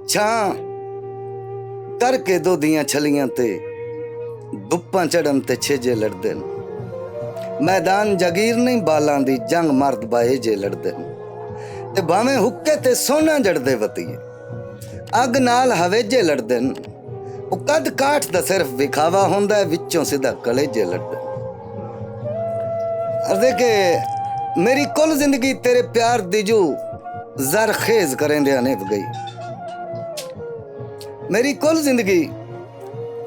ਛਾਂ ਕਰਕੇ ਦੋਧੀਆਂ ਛਲੀਆਂ ਤੇ ਧੁੱਪਾਂ ਚੜਨ ਤੇ ਛੇਜੇ ਲੜਦੇ ਨੇ। ਮੈਦਾਨ ਜਗੀਰ ਨਹੀਂ ਬਾਲਾਂ ਦੀ ਜੰਗ ਮਰਦ ਬਾਏ ਜੇ ਲੜਦੇ ਨੇ। ਤੇ ਭਾਵੇਂ ਹੁੱਕੇ ਤੇ ਸੋਨਾ ਜੜਦੇ ਵਤੀਏ ਅੱਗ ਨਾਲ ਹਵੇਜੇ ਲੜਦੇ ਨੇ। ਉਹ ਕਦ ਕਾਠ ਦਾ ਸਿਰਫ ਵਿਖਾਵਾ ਹੁੰਦਾ, ਵਿੱਚੋਂ ਸਿੱਧਾ ਕਲੇਜੇ ਲੜਦੇ। ਅਰਦੇ ਕਿ ਮੇਰੀ ਕੁੱਲ ਜ਼ਿੰਦਗੀ ਤੇਰੇ ਪਿਆਰ ਦੀ ਜੂ ਜ਼ਰਖੇਜ਼ ਕਰੇਂਦਿਆਂ ਨਿਭ ਗਈ। ਮੇਰੀ ਕੁੱਲ ਜ਼ਿੰਦਗੀ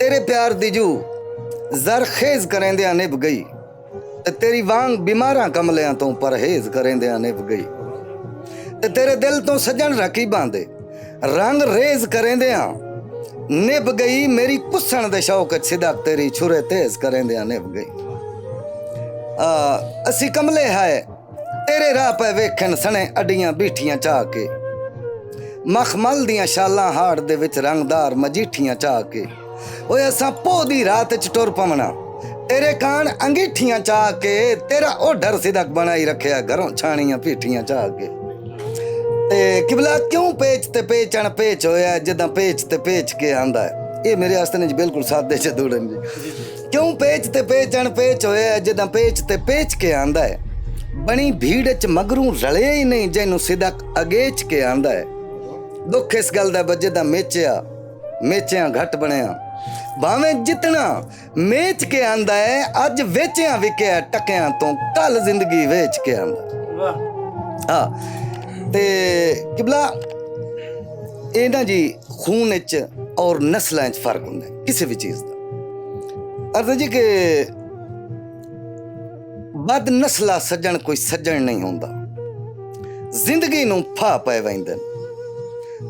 ਤੇਰੇ ਪਿਆਰ ਦੀ ਜੂ ਜ਼ਰਖੇਜ਼ ਕਰੇਂਦਿਆਂ ਨਿਭ ਗਈ। ਤੇ ਤੇਰੀ ਵਾਂਗ ਬਿਮਾਰਾਂ ਕਮਲਿਆਂ ਤੋਂ ਪਰਹੇਜ਼ ਕਰੇਂਦਿਆਂ ਨਿਭ ਗਈ। ਤੇ ਤੇਰੇ ਦਿਲ ਤੋਂ ਸੱਜਣ ਰਕੀਬਾਂ ਦੇ ਰੰਗ ਰੇਜ਼ ਕਰੇਂਦਿਆਂ ਨਿਭ ਗਈ। ਮੇਰੀ ਪੁੱਛਣ ਦੇ ਸ਼ੌਕ ਸਿੱਧਾ ਤੇਰੀ ਛੁਰੇ ਤੇਜ਼ ਕਰੇਂਦਿਆਂ ਨਿਭ ਗਈ। ਅਸੀਂ ਕਮਲੇ ਹੈ ਤੇਰੇ ਰਾਹ ਪੈ ਵੇਖਣ ਸਣੇ ਅੱਡੀਆਂ ਬੀਠੀਆਂ ਚਾਹ ਕੇ। ਮਖਮਲ ਦੀਆਂ ਸ਼ਾਲਾਂ ਹਾੜ ਦੇ ਵਿੱਚ ਰੰਗਦਾਰ ਮਜੀਠੀਆਂ ਚਾਹ ਕੇ। ਓਏ ਅਸਾਂ ਪੋਹ ਦੀ ਰਾਤ ਚ ਟੁਰ ਪਵਣਾ ਤੇਰੇ ਕਾਨ ਅੰਗੀਠੀਆਂ ਚਾਹ ਕੇ। ਤੇਰਾ ਉਹ ਡਰ ਸਿਦਕ ਬਣਾਈ ਰੱਖਿਆ ਘਰੋਂ ਛਾਣੀਆਂ ਪੀਠੀਆਂ ਚਾਹ ਕੇ। ਤੇ ਕਿਬਲਾ ਕਿਉਂ ਪੇਚ ਤੇ ਪੇਚਣ ਪੇਚ ਹੋਇਆ ਜਿੱਦਾਂ ਪੇਚ ਤੇ ਪੇਚ ਕੇ ਆਂਦਾ ਹੈ। ਇਹ ਮੇਰੇ ਆਸਤੇ ਨੇ ਬਿਲਕੁਲ ਸਾਦੇ ਚ ਦੂੜਨ ਜੀ। ਕਿਉਂ ਪੇਚ ਤੇ ਪੇਚਣ ਪੇਚ ਹੋਇਆ ਜਿੱਦਾਂ ਪੇਚ ਤੇ ਪੇਚ ਕੇ ਆਂਦਾ ਹੈ। ਬਣੀ ਭੀੜ ਚ ਮਗਰੂ ਰਲਿਆ ਹੀ ਨਹੀਂ ਜਿਹਨੂੰ ਸਿਦਕ ਅਗੇਚ ਕੇ ਆਂਦਾ ਹੈ। ਦੁੱਖ ਇਸ ਗੱਲ ਦਾ ਬੱਜੇ ਦਾ ਮੇਚਿਆਂ ਘੱਟ ਬਣਿਆ। ਭਾਵੇਂ ਜਿਤਨਾ ਮੇਚ ਕੇ ਆਂਦਾ ਹੈ ਅੱਜ ਵੇਚਿਆਂ ਵਿਕਿਆ ਟਕਿਆਂ ਤੋਂ ਕੱਲ ਜ਼ਿੰਦਗੀ ਵੇਚ ਕੇ ਆਂਦਾ। ਹਾਂ ਤੇ ਕਿਬਲਾ ਇਹ ਨਾ ਜੀ ਖੂਨ ਵਿੱਚ ਔਰ ਨਸਲਾਂ 'ਚ ਫਰਕ ਹੁੰਦਾ ਕਿਸੇ ਵੀ ਚੀਜ਼ ਦਾ। ਅਰਥ ਜੀ ਕਿ ਬਦ ਨਸਲਾ ਸੱਜਣ ਕੋਈ ਸੱਜਣ ਨਹੀਂ ਹੁੰਦਾ। ਜ਼ਿੰਦਗੀ ਨੂੰ ਫਾ ਪੈ ਵੈਂਦੇ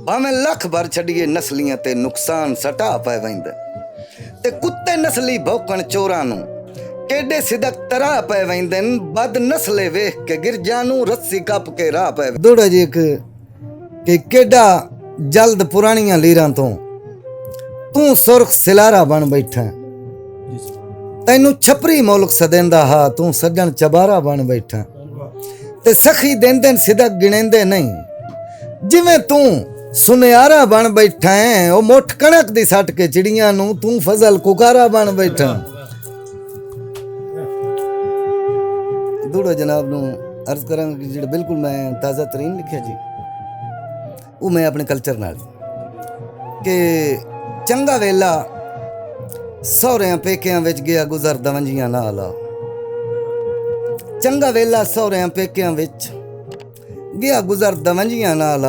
ਭਾਵੇਂ ਲੱਖ ਭਰ ਛੱਡੀਏ ਨਸਲੀਆਂ ਤੇ ਨੁਕਸਾਨ ਸਟਾ ਪੈ ਵੈਂਦੇ। ਤੇ ਕੁੱਤੇ ਨਸਲੀ ਭੌਂਕਣ ਚੋਰਾਂ ਨੂੰ ਕਿਹੜੇ ਸਿਦਕ ਤਰਾ ਪੈ ਵੈਂਦੇ। ਬਦ ਨਸਲੇ ਵੇਖ ਕੇ ਗਿਰਜਾਂ ਨੂੰ ਰੱਸੀ ਕੱਪ ਕੇ ਰਾਹ ਪੈ ਦੌੜਾ ਜੀ ਕਿ ਕਿਹੜਾ ਜਲਦ ਪੁਰਾਣੀਆਂ ਲੀਰਾਂ ਤੋਂ ਤੂੰ ਸੁਰਖ ਸਿਲਾਰਾ ਬਣ ਬੈਠਾ। ਤੈਨੂੰ ਛਪਰੀ ਮੁਲਕ ਸਦਿੰਦਾ ਹਾਂ ਤੂੰ ਸੱਜਣ ਚਬਾਰਾ ਬਣ ਬੈਠਾ। ਤੇ ਸਖੀ ਦਿਨ ਸਿਦਕ ਗਿਣੇਂਦੇ ਨਹੀਂ ਜਿਵੇਂ ਤੂੰ ਸੁਨਿਆਰਾ ਬਣ ਬੈਠਾ ਹੈ। ਉਹ ਮੁੱਠ ਕਣਕ ਦੀ ਸੱਟ ਕੇ ਚਿੜੀਆਂ ਨੂੰ ਤੂੰ ਫਜ਼ਲ ਕੁਕਾਰਾ ਬਣ ਬੈਠਾ। ਦੂੜੋ ਜਨਾਬ ਨੂੰ ਅਰਜ਼ ਕਰਾਂਗਾ ਕਿ ਜਿਹੜਾ ਬਿਲਕੁਲ ਮੈਂ ਤਾਜ਼ਾ ਤਰੀਨ ਲਿਖਿਆ ਜੀ ਉਹ ਮੈਂ ਆਪਣੇ ਕਲਚਰ ਨਾਲ ਕਿ ਚੰਗਾ ਵੇਲਾ ਸਹੁਰਿਆਂ ਪੇਕਿਆਂ ਵਿੱਚ ਗਿਆ ਗੁਜ਼ਰ ਦਵੰਜੀਆਂ ਨਾਲ। ਚੰਗਾ ਵੇਲਾ ਸਹੁਰਿਆਂ ਪੇਕਿਆਂ ਵਿੱਚ ਗਿਆ ਗੁਜ਼ਰ ਦਵੰਜੀਆਂ ਨਾਲ।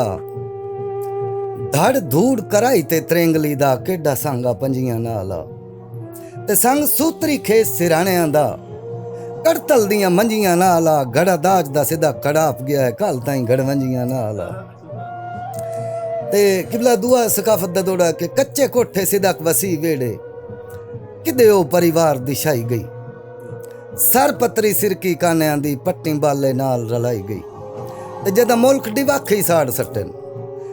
ਧੜ ਧੂੜ ਕਰਾਈ ਤੇ ਤਰੇਂਗਲੀ ਦਾ ਕਿੱਡਾ ਸੰਗਾ ਪੰਜੀਆਂ ਨਾਲ। ਤੇ ਸੰਗ ਸੂਤਰੀ ਖੇਸ ਸਿਰਾਣਿਆਂ ਦਾ ਕੜਤਲ ਦੀਆਂ ਮੰਜੀਆਂ ਨਾਲ। ਘੜਾ ਦਾਜ ਦਾ ਸਿੱਧਾ ਕੜਾਪ ਗਿਆ ਹੈ ਕੱਲ ਤਾਈਂ ਘੜਵੰਜੀਆਂ ਨਾਲ। ਤੇ ਕਿਬਲਾ ਦੁਆ ਸਕਾਫਤ ਦਾ ਦੌੜਾ ਕਿ ਕੱਚੇ ਕੋਠੇ ਸਿੱਧਾ ਵਸੀ ਵੇੜੇ ਕਿਦੇ ਉਹ ਪਰਿਵਾਰ ਦੀ ਛਾਈ ਗਈ। ਸਰ ਪੱਤਰੀ ਸਿਰਕੀ ਕਾਨਿਆਂ ਦੀ ਪੱਟੀ ਬਾਲੇ ਨਾਲ ਰਲਾਈ ਗਈ। ਤੇ ਜਦੋਂ ਮੁਲਕ ਡਿਵਾਖੀ ਸਾੜ ਸੱਟੇ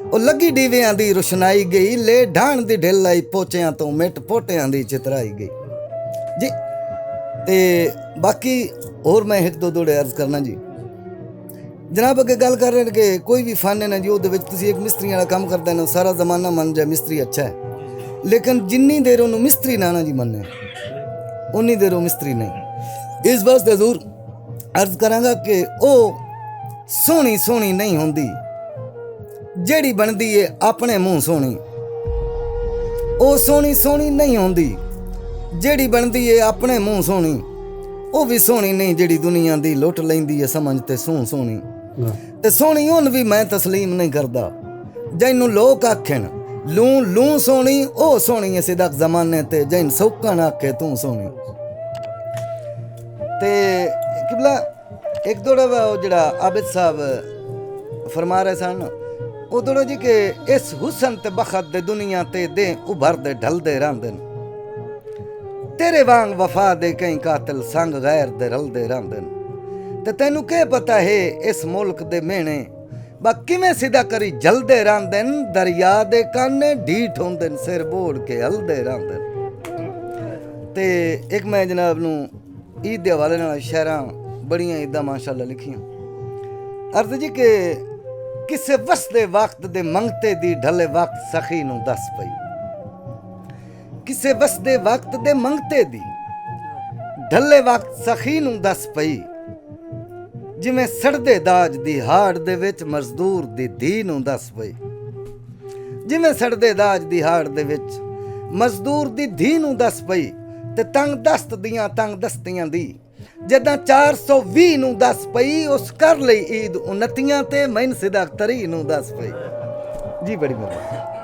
ਉਹ ਲੱਗੀ ਦੀਵਿਆਂ ਦੀ ਰੁਸ਼ਨਾਈ ਗਈ। ਲੈ ਢਾਣ ਦੀ ਢਿੱਲ ਆਈ ਪੋਚਿਆਂ ਤੋਂ ਮਿੱਟ ਪੋਟਿਆਂ ਦੀ ਚਿਤਰਾਈ ਗਈ ਜੀ। ਤੇ ਬਾਕੀ ਹੋਰ ਮੈਂ ਇੱਕ ਦੋ ਦੋੜੇ ਅਰਜ਼ ਕਰਨਾ ਜੀ। ਜਨਾਬ ਅੱਗੇ ਗੱਲ ਕਰ ਰਹੇ ਨੇ ਕਿ ਕੋਈ ਵੀ ਫਨ ਹੈ ਨਾ ਜੀ ਉਹਦੇ ਵਿੱਚ ਤੁਸੀਂ ਇੱਕ ਮਿਸਤਰੀ ਵਾਲਾ ਕੰਮ ਕਰਦਾ ਨਾ ਸਾਰਾ ਜ਼ਮਾਨਾ ਮੰਨ ਜਾਏ ਮਿਸਤਰੀ ਅੱਛਾ ਹੈ। ਲੇਕਿਨ ਜਿੰਨੀ ਦੇਰ ਉਹਨੂੰ ਮਿਸਤਰੀ ਨਾ ਜੀ ਮੰਨੇ ਉਨੀ ਦੇਰ ਉਹ ਮਿਸਤਰੀ ਨਹੀਂ। ਇਸ ਵਾਸਤੇ ਜ਼ਰੂਰ ਅਰਜ਼ ਕਰਾਂਗਾ ਕਿ ਉਹ ਸੋਹਣੀ ਨਹੀਂ ਹੁੰਦੀ ਜਿਹੜੀ ਬਣਦੀ ਏ ਆਪਣੇ ਮੂੰਹ ਸੋਹਣੀ। ਉਹ ਸੋਹਣੀ ਨਹੀਂ ਹੁੰਦੀ ਜਿਹੜੀ ਬਣਦੀ ਏ ਆਪਣੇ ਮੂੰਹ ਸੋਹਣੀ। ਉਹ ਵੀ ਸੋਹਣੀ ਨਹੀਂ ਜਿਹੜੀ ਦੁਨੀਆ ਦੀ ਲੁੱਟ ਲੈਂਦੀ ਏ ਸਮਝ ਤੇ ਸੋਹਣੀ। ਤੇ ਸੋਹਣੀ ਉਹਨ ਵੀ ਮੈਂ ਤਸਲੀਮ ਨਹੀਂ ਕਰਦਾ ਜਿਹਨੂੰ ਲੋਕ ਆਖਣ ਲੂੰ ਸੋਹਣੀ। ਉਹ ਸੋਹਣੀ ਏ ਸਿਦਕ ਜ਼ਮਾਨੇ ਤੇ ਜੈਨ ਸੌਕਣ ਆਖੇ ਤੂੰ ਸੋਹਣੀ। ਤੇ ਕਿਬਲਾ ਇੱਕ ਦੌੜਾ ਉਹ ਜਿਹੜਾ ਆबिद ਸਾਹਿਬ ਫਰਮਾ ਰਹੇ ਸਨ ਉਹ ਦੌੜਾ ਜੀ ਕਿ ਇਸ ਹੁਸਨ ਤੇ ਬਖਤ ਦੇ ਦੁਨੀਆ ਤੇ ਦੇ ਉਭਰਦੇ ਢਲਦੇ ਰਹਿੰਦੇ ਨੇ। ਤੇਰੇ ਵਾਂਗ ਵਫਾ ਦੇ ਕਈ ਕਾਤਲ ਸੰਗ ਗੈਰ ਦੇ ਰਲਦੇ ਰਹਿੰਦੇ ਨੇ। ਤੇ ਤੈਨੂੰ ਕੀ ਪਤਾ ਹੈ ਇਸ ਮੁਲਕ ਦੇ ਮਿਹਣੇ ਬਾ ਕਿਵੇਂ ਸਿੱਧਾ ਕਰੀ ਜਲਦੇ ਰਹਿੰਦੇ ਨੇ। ਦਰਿਆ ਦੇ ਕਾਨੇ ਢੀਠ ਹੁੰਦੇ ਨੇ ਸਿਰ ਬੋੜ ਕੇ ਹਲਦੇ ਰਹਿੰਦੇ ਨੇ। ਤੇ ਇੱਕ ਮੈਂ ਜਨਾਬ ਨੂੰ ਈਦ ਦੇ ਹਵਾਲੇ ਨਾਲ ਸ਼ਾਇਰਾਂ ਬੜੀਆਂ ਈਦਾਂ ਮਾਸ਼ਾਅੱਲਾ ਲਿਖੀਆਂ। ਅਰਜ਼ ਜੀ ਕਿ ਕਿਸੇ ਵਸਦੇ ਵਕਤ ਦੇ ਮੰਗਤੇ ਦੀ ਢਲੇ ਵਕਤ ਸਖੀ ਨੂੰ ਦੱਸ ਪਈ। ਕਿਸੇ ਵਸਦੇ ਵਕਤ ਦੇ ਮੰਗਤੇ ਦੀ ਢਲੇ ਵਕਤ ਸਖੀ ਨੂੰ ਦੱਸ ਪਈ। ਜਿਵੇਂ ਸੜਦੇ ਦਾਜ ਦੀ ਹਾੜ ਦੇ ਵਿੱਚ ਮਜ਼ਦੂਰ ਦੀ ਧੀ ਨੂੰ ਦੱਸ ਪਈ। ਜਿਵੇਂ ਸੜਦੇ ਦਾਜ ਦੀ ਹਾੜ ਦੇ ਵਿੱਚ ਮਜ਼ਦੂਰ ਦੀ ਧੀ ਨੂੰ ਦੱਸ ਪਈ। ਤੇ ਤੰਗ ਦਸਤ ਦੀਆਂ ਤੰਗ ਦਸਤੀਆਂ ਦੀ ਜਿੱਦਾਂ 420 ਨੂੰ ਦੱਸ ਪਈ। ਉਸ ਕਰ ਲਈ ਈਦ 29 ਤੇ ਮੈਨ ਸਿਦਾ ਤਰੀ ਨੂੰ ਦੱਸ ਪਈ। ਜੀ ਬੜੀ ਮਿਹਰਬਾਨੀ।